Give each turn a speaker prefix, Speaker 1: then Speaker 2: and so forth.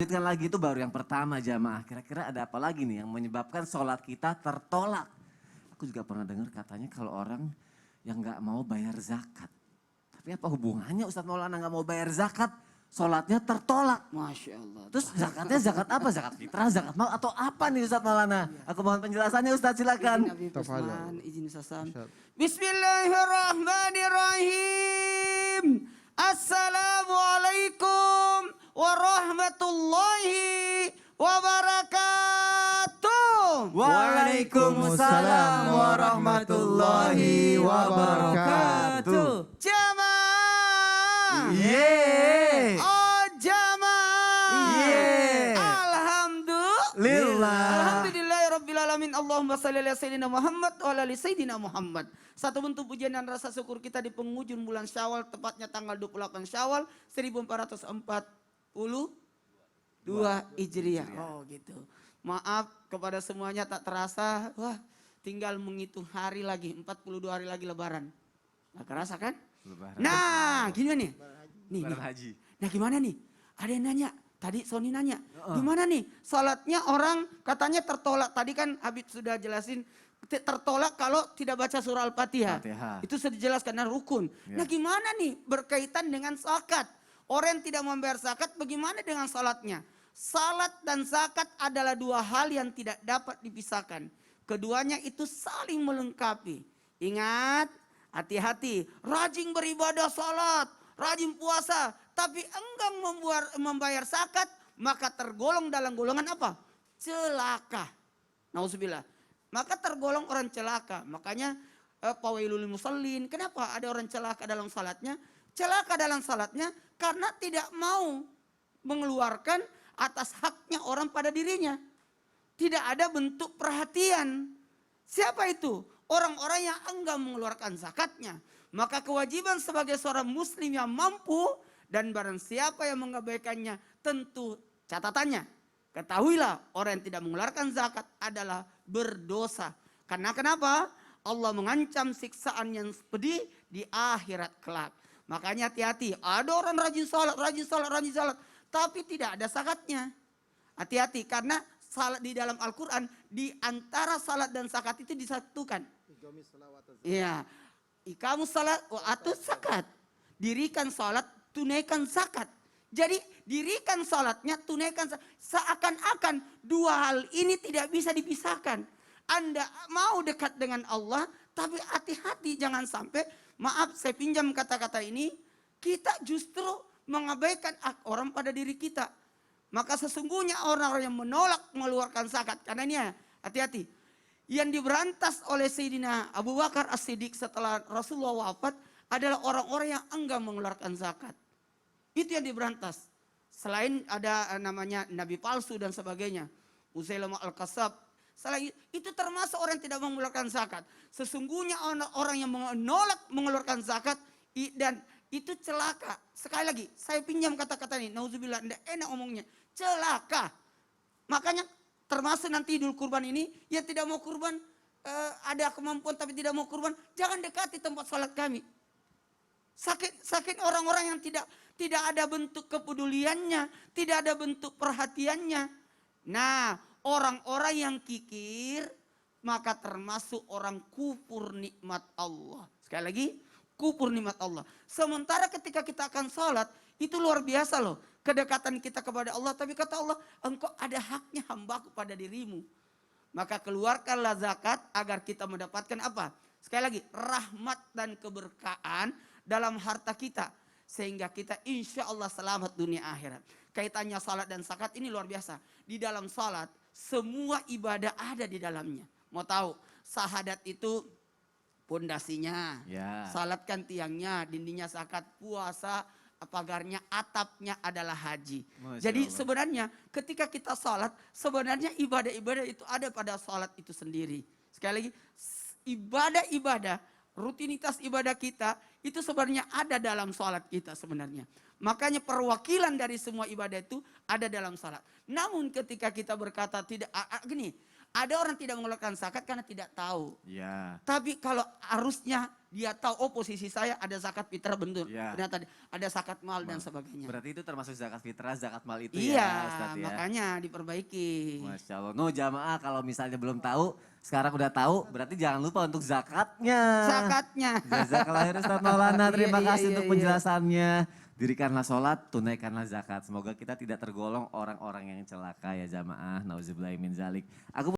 Speaker 1: lanjutkan lagi itu baru yang pertama jamaah. Kira-kira ada apa lagi nih yang menyebabkan sholat kita tertolak? Aku juga pernah dengar katanya kalau orang yang nggak mau bayar zakat. Tapi apa hubungannya Ustadz Maulana nggak mau bayar zakat? Sholatnya tertolak.
Speaker 2: Masya Allah.
Speaker 1: Terus zakatnya zakat apa? Zakat fitrah, zakat mal atau apa nih Ustadz Maulana? Aku mohon penjelasannya Ustadz silakan.
Speaker 2: Izin Ustaz. Bismillahirrahmanirrahim. Assalamualaikum warahmatullahi wabarakatuh.
Speaker 1: Waalaikumsalam warahmatullahi wabarakatuh.
Speaker 2: Jamaah.
Speaker 1: Yeay.
Speaker 2: Oh jamaah.
Speaker 1: Yeay.
Speaker 2: Alhamdulillah. Alhamdulillahirrabbilalamin. Allahumma salli ala Sayyidina Muhammad wa ala ali Sayyidina Muhammad. Satu bentuk pujian dan rasa syukur kita di penghujung bulan Syawal, tepatnya tanggal 28 Syawal 1442 Hijriah. Oh gitu. Maaf kepada semuanya tak terasa, wah tinggal menghitung hari lagi, 42 hari lagi lebaran. Gak kerasa kan?
Speaker 1: Lebaran.
Speaker 2: Nah gini nih.
Speaker 1: Lebaran haji.
Speaker 2: Nah gimana nih? Ada yang nanya, tadi Sony nanya, gimana nih salatnya orang katanya tertolak. Tadi kan Habib sudah jelasin tertolak kalau tidak baca surah Al-Fatihah. Itu sudah dijelaskan karena rukun. Nah gimana nih berkaitan dengan zakat? Orang yang tidak membayar zakat bagaimana dengan salatnya? Salat dan zakat adalah dua hal yang tidak dapat dipisahkan. Keduanya itu saling melengkapi. Ingat, hati-hati, rajin beribadah salat, rajin puasa, tapi enggan membayar zakat, maka tergolong dalam golongan apa? Celaka. Nauzubillah. Maka tergolong orang celaka. Makanya fawailul musallin. Kenapa ada orang celaka dalam salatnya? Celaka dalam salatnya karena tidak mau mengeluarkan atas haknya orang pada dirinya. Tidak ada bentuk perhatian. Siapa itu? Orang-orang yang enggan mengeluarkan zakatnya. Maka kewajiban sebagai seorang muslim yang mampu dan barang siapa yang mengabaikannya tentu catatannya. Ketahuilah orang yang tidak mengeluarkan zakat adalah berdosa. Karena kenapa? Allah mengancam siksaan yang pedih di akhirat kelak. Makanya hati-hati. Ada orang rajin salat, tapi tidak ada zakatnya. Hati-hati karena salat di dalam Al-Quran di antara salat dan zakat itu disatukan. Iya. Ikamu salat wa atus zakat. Dirikan salat, tunaikan zakat. Jadi dirikan salatnya, tunaikan zakat. Seakan-akan dua hal ini tidak bisa dipisahkan. Anda mau dekat dengan Allah, tapi hati-hati jangan sampai, maaf saya pinjam kata-kata ini, kita justru mengabaikan hak orang pada diri kita. Maka sesungguhnya orang-orang yang menolak mengeluarkan zakat, karena ini ya, hati-hati. Yang diberantas oleh Sayyidina Abu Bakar As-Siddiq setelah Rasulullah wafat adalah orang-orang yang enggan mengeluarkan zakat. Itu yang diberantas. Selain ada namanya nabi palsu dan sebagainya. Musailamah Al-Kazzab. Itu termasuk orang yang tidak mengeluarkan zakat. Sesungguhnya orang yang menolak mengeluarkan zakat dan itu celaka. Sekali lagi, saya pinjam kata-kata ini. Nauzubillah, tidak enak omongnya. Celaka. Makanya termasuk nanti Idul Kurban ini yang tidak mau kurban, ada kemampuan tapi tidak mau kurban, jangan dekati tempat salat kami. Sakit orang-orang yang tidak ada bentuk kepeduliannya, tidak ada bentuk perhatiannya. Nah, orang-orang yang kikir maka termasuk orang kufur nikmat Allah. Sekali lagi, kufur nikmat Allah. Sementara ketika kita akan sholat, itu luar biasa loh. Kedekatan kita kepada Allah, tapi kata Allah, engkau ada haknya hambaku pada dirimu. Maka keluarkanlah zakat agar kita mendapatkan apa? Sekali lagi, rahmat dan keberkahan dalam harta kita. Sehingga kita insya Allah selamat dunia akhirat. Kaitannya salat dan zakat ini luar biasa. Di dalam salat, semua ibadah ada di dalamnya. Mau tahu, syahadat itu pondasinya. Salat kan tiangnya, dindingnya zakat, puasa, pagarnya, atapnya adalah haji. Jadi sebenarnya ketika kita salat, sebenarnya ibadah-ibadah itu ada pada salat itu sendiri. Sekali lagi, ibadah-ibadah, rutinitas ibadah kita itu sebenarnya ada dalam salat kita sebenarnya. Makanya perwakilan dari semua ibadah itu ada dalam salat. Namun ketika kita berkata tidak, gini, Ada orang tidak mengeluarkan zakat karena tidak tahu.
Speaker 1: Ya.
Speaker 2: Tapi kalau harusnya dia tahu, oh posisi saya ada zakat fitrah betul.
Speaker 1: Ya.
Speaker 2: Ternyata ada zakat mal dan sebagainya.
Speaker 1: Berarti itu termasuk zakat fitrah, zakat mal itu
Speaker 2: Iya,
Speaker 1: ya Ustadz ya.
Speaker 2: makanya diperbaiki.
Speaker 1: Masya Allah. No jamaah kalau misalnya belum tahu, sekarang udah tahu, berarti jangan lupa untuk zakatnya.
Speaker 2: Zakatnya.
Speaker 1: Jazakallah khair Ustadz Maulana, terima
Speaker 2: Iya,
Speaker 1: kasih
Speaker 2: iya,
Speaker 1: untuk
Speaker 2: iya.
Speaker 1: penjelasannya. Dirikanlah sholat, tunaikanlah zakat. Semoga kita tidak tergolong orang-orang yang celaka ya jamaah. Nauzubillahi min zalik. Aku